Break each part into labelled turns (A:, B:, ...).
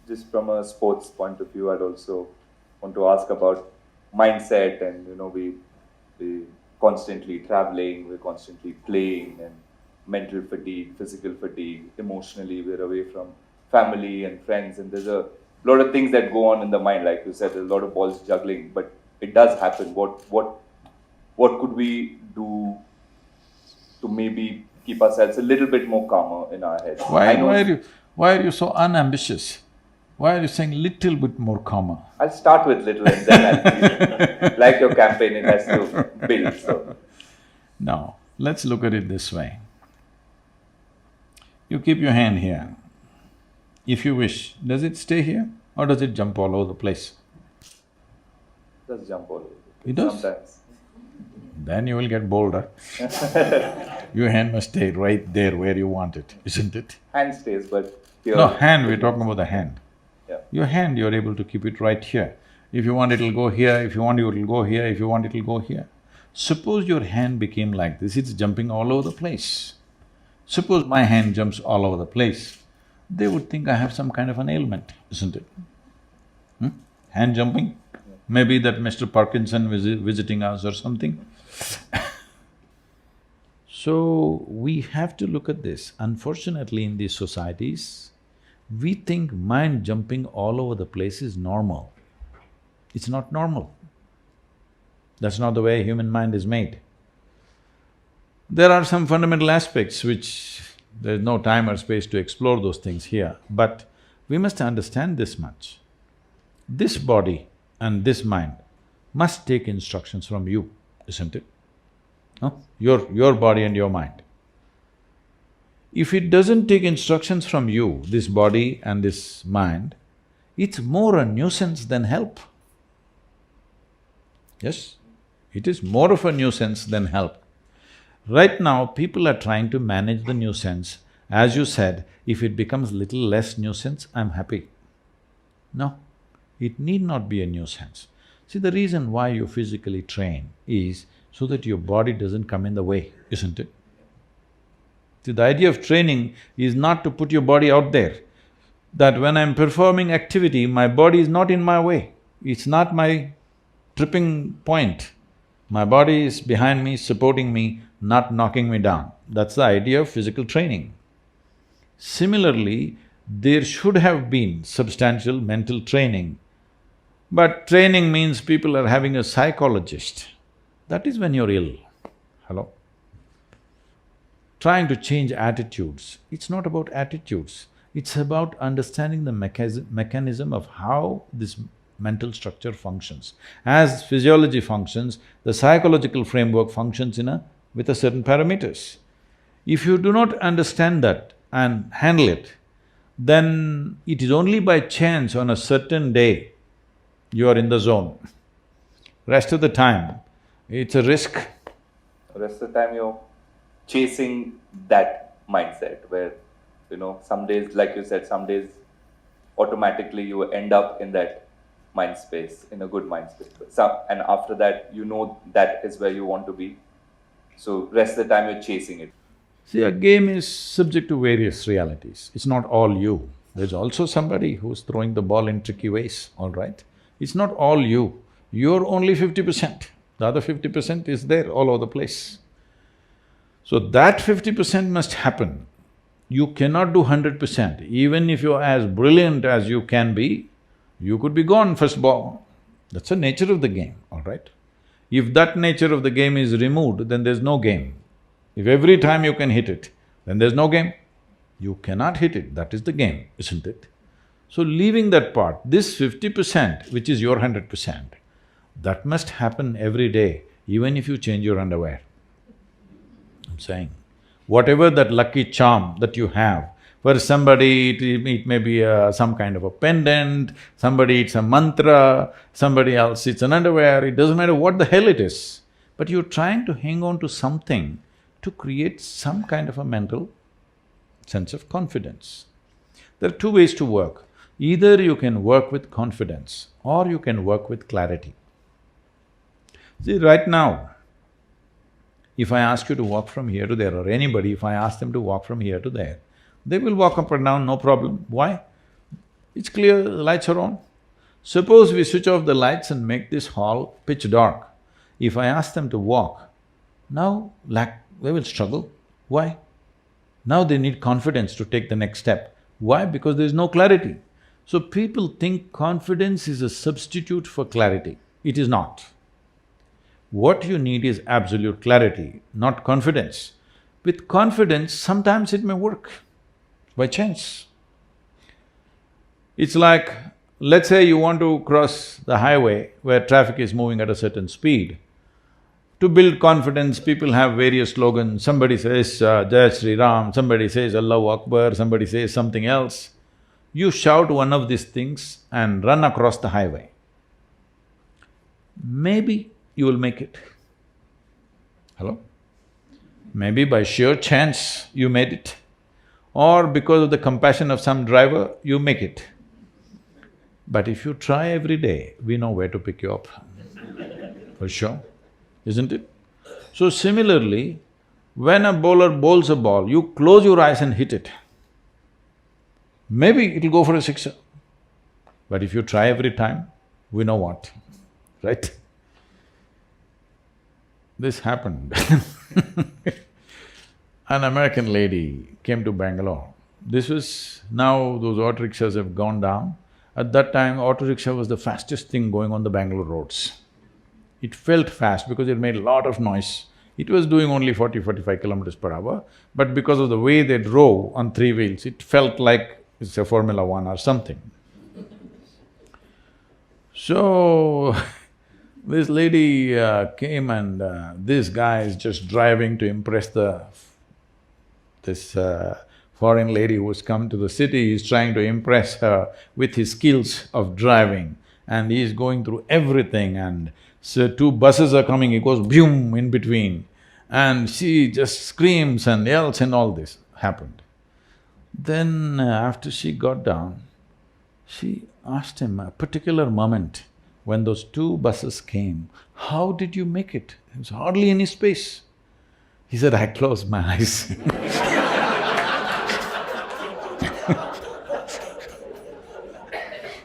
A: just from a sports point of view, I'd also want to ask about mindset. And we constantly traveling, we're constantly playing, and mental fatigue, physical fatigue, emotionally we're away from family and friends, and there's a lot of things that go on in the mind. Like you said, there's a lot of balls juggling, but it does happen. What could we do to maybe keep ourselves a little bit more calmer in our heads? I
B: Why,
A: know
B: why are you so unambitious? Why are you saying little bit more calmer?
A: I'll start with little and then I'll keep, like your campaign, it has to build. So
B: Now, let's look at it this way. You keep your hand here. If you wish, does it stay here or does it jump all over the place?
A: just jump all over.
B: It does?
A: Sometimes.
B: Then you will get bolder. Your hand must stay right there where you want it, isn't it?
A: Hand stays, but here.
B: No, hand, we're talking about the hand.
A: Yeah.
B: Your hand, you're able to keep it right here. If you want, it'll go here, if you want, it'll go here, if you want, it'll go here. Suppose your hand became like this, it's jumping all over the place. Suppose my hand jumps all over the place, they would think I have some kind of an ailment, isn't it? Hand jumping? Maybe that Mr. Parkinson visiting us or something. So, we have to look at this. Unfortunately, in these societies, we think mind jumping all over the place is normal. It's not normal. That's not the way human mind is made. There are some fundamental aspects which there's no time or space to explore those things here, but we must understand this much. This body and this mind must take instructions from you, isn't it? No? Your body and your mind. If it doesn't take instructions from you, this body and this mind, it's more a nuisance than help. Yes? It is more of a nuisance than help. Right now, people are trying to manage the nuisance. As you said, if it becomes little less nuisance, I'm happy. No, it need not be a nuisance. See, the reason why you physically train is so that your body doesn't come in the way, isn't it? See, the idea of training is not to put your body out there, that when I'm performing activity, my body is not in my way, it's not my tripping point. My body is behind me, supporting me, not knocking me down. That's the idea of physical training. Similarly, there should have been substantial mental training, but training means people are having a psychologist. That is when you're ill. Hello? Trying to change attitudes, it's not about attitudes, it's about understanding the mechanism of how this mental structure functions. As physiology functions, the psychological framework functions with a certain parameters. If you do not understand that and handle it, then it is only by chance on a certain day you are in the zone. Rest of the time, it's a risk.
A: The rest of the time you're chasing that mindset where, some days, like you said, some days automatically you end up in that mind space, in a good mind space. And after that, that is where you want to be. So rest of the time you're chasing it.
B: See, a game is subject to various realities. It's not all you. There's also somebody who's throwing the ball in tricky ways, all right? It's not all you. You're only 50%. The other 50% is there all over the place. So that 50% must happen. You cannot do 100%. Even if you're as brilliant as you can be, you could be gone first ball. That's the nature of the game, all right? If that nature of the game is removed, then there's no game. If every time you can hit it, then there's no game. You cannot hit it, that is the game, isn't it? So leaving that part, this 50%, which is your 100%, that must happen every day, even if you change your underwear. I'm saying, whatever that lucky charm that you have, for somebody it may be some kind of a pendant, somebody it's a mantra, somebody else it's an underwear, it doesn't matter what the hell it is, but you're trying to hang on to something to create some kind of a mental sense of confidence. There are two ways to work. Either you can work with confidence or you can work with clarity. See, right now, if I ask you to walk from here to there, or anybody, if I ask them to walk from here to there, they will walk up and down, no problem. Why? It's clear, the lights are on. Suppose we switch off the lights and make this hall pitch dark. If I ask them to walk, now they will struggle. Why? Now they need confidence to take the next step. Why? Because there is no clarity. So people think confidence is a substitute for clarity. It is not. What you need is absolute clarity, not confidence. With confidence, sometimes it may work by chance. It's like, let's say you want to cross the highway where traffic is moving at a certain speed. To build confidence, people have various slogans. Somebody says, Jai Shri Ram, somebody says Allahu Akbar, somebody says something else. You shout one of these things and run across the highway. Maybe you will make it. Hello? Maybe by sheer chance you made it, or because of the compassion of some driver, you make it. But if you try every day, we know where to pick you up, for sure, isn't it? So similarly, when a bowler bowls a ball, you close your eyes and hit it. Maybe it'll go for a sixer. But if you try every time, we know what, right? This happened. An American lady came to Bangalore. This was… now those auto rickshaws have gone down. At that time, auto rickshaw was the fastest thing going on the Bangalore roads. It felt fast because it made a lot of noise. It was doing only 40–45 kilometers per hour, but because of the way they drove on three wheels, it felt like it's a Formula One or something. So, this lady came and this guy is just driving to impress this foreign lady who's come to the city. He's trying to impress her with his skills of driving, and he's going through everything, and so two buses are coming, he goes boom in between, and she just screams and yells, and all this happened. Then after she got down, she asked him a particular moment when those two buses came, how did you make it? There was hardly any space. He said, I closed my eyes.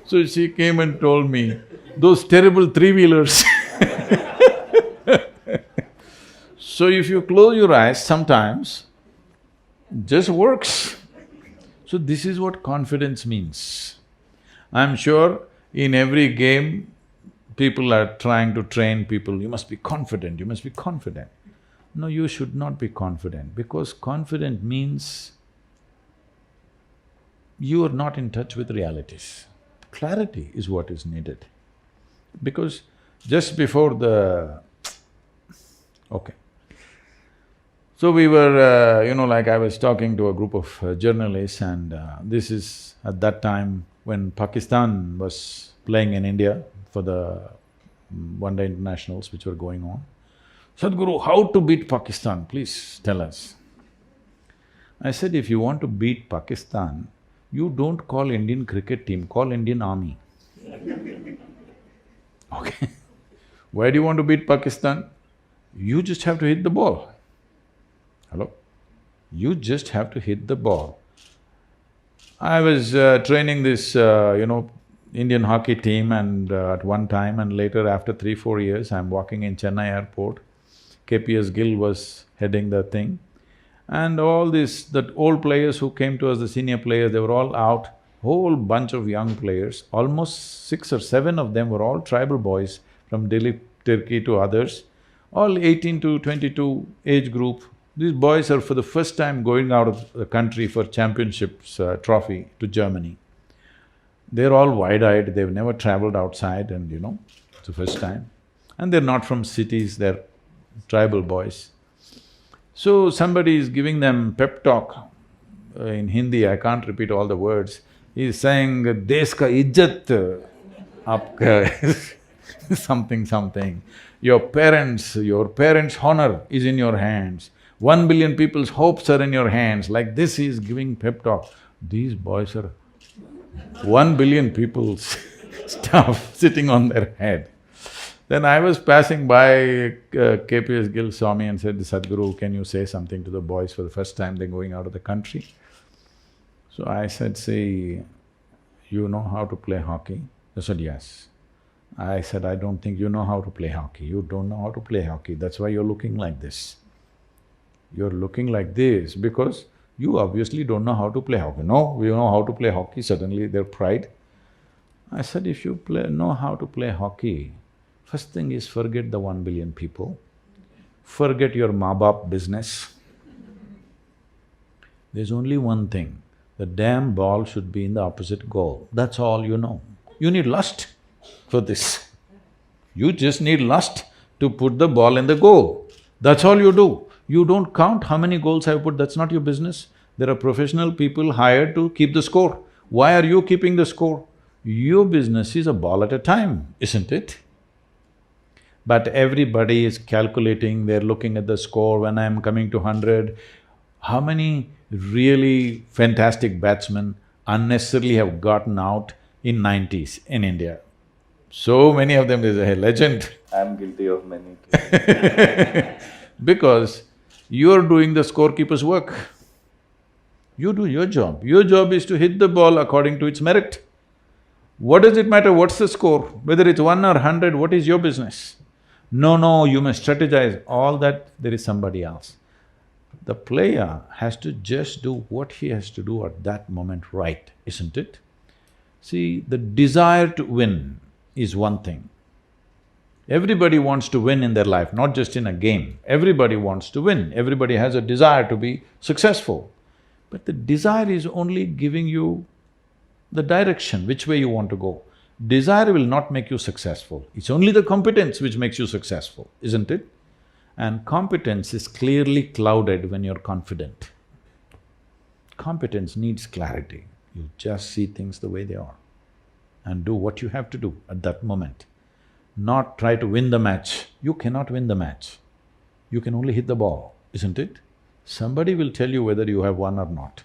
B: So she came and told me, those terrible three-wheelers. So if you close your eyes, sometimes just works. So this is what confidence means. I'm sure in every game, people are trying to train people, you must be confident, you must be confident. No, you should not be confident, because confident means you are not in touch with realities. Clarity is what is needed. Because just before the… okay. So we were, like I was talking to a group of journalists, and this is at that time when Pakistan was playing in India for the one-day internationals which were going on. Sadhguru, how to beat Pakistan? Please tell us. I said, if you want to beat Pakistan, you don't call Indian cricket team, call Indian army. Okay. Why do you want to beat Pakistan? You just have to hit the ball. Hello? You just have to hit the ball. I was training this, Indian hockey team, and at one time, and later after 3–4 years, I'm walking in Chennai airport. KPS Gill was heading the thing. And all that old players who came to us, the senior players, they were all out. Whole bunch of young players, almost 6 or 7 of them were all tribal boys from Delhi, Turkey to others, all 18 to 22 age group. These boys are for the first time going out of the country for championships trophy to Germany. They're all wide-eyed, they've never traveled outside, and it's the first time. And they're not from cities, they're tribal boys. So somebody is giving them pep talk in Hindi, I can't repeat all the words. He's saying, Desh ka ijjat aapka something. Your parents' honor is in your hands. 1 billion people's hopes are in your hands. Like this, he is giving pep talk. These boys are 1 billion people's stuff sitting on their head. Then I was passing by, KPS Gill saw me and said, Sadhguru, can you say something to the boys for the first time they're going out of the country? So I said, see, you know how to play hockey? They said, yes. I said, I don't think you know how to play hockey. You don't know how to play hockey, that's why you're looking like this. You're looking like this because you obviously don't know how to play hockey. No, we know how to play hockey, suddenly their pride. I said, if you know how to play hockey, first thing is forget the 1 billion people, forget your maa-baap business. There's only one thing, the damn ball should be in the opposite goal, that's all you know. You need lust for this. You just need lust to put the ball in the goal, that's all you do. You don't count how many goals I've put, that's not your business. There are professional people hired to keep the score. Why are you keeping the score? Your business is a ball at a time, isn't it? But everybody is calculating, they're looking at the score, when I'm coming to 100, how many really fantastic batsmen unnecessarily have gotten out in 90s in India? So many of them, there's a legend.
A: I'm guilty of many too.
B: Because you're doing the scorekeeper's work. You do your job. Your job is to hit the ball according to its merit. What does it matter what's the score? Whether it's 1 or 100, what is your business? No, you must strategize, all that there is somebody else. The player has to just do what he has to do at that moment right, isn't it? See, the desire to win is one thing. Everybody wants to win in their life, not just in a game. Everybody wants to win, everybody has a desire to be successful. But the desire is only giving you the direction, which way you want to go. Desire will not make you successful, it's only the competence which makes you successful, isn't it? And competence is clearly clouded when you're confident. Competence needs clarity. You just see things the way they are and do what you have to do at that moment. Not try to win the match. You cannot win the match. You can only hit the ball, isn't it? Somebody will tell you whether you have won or not.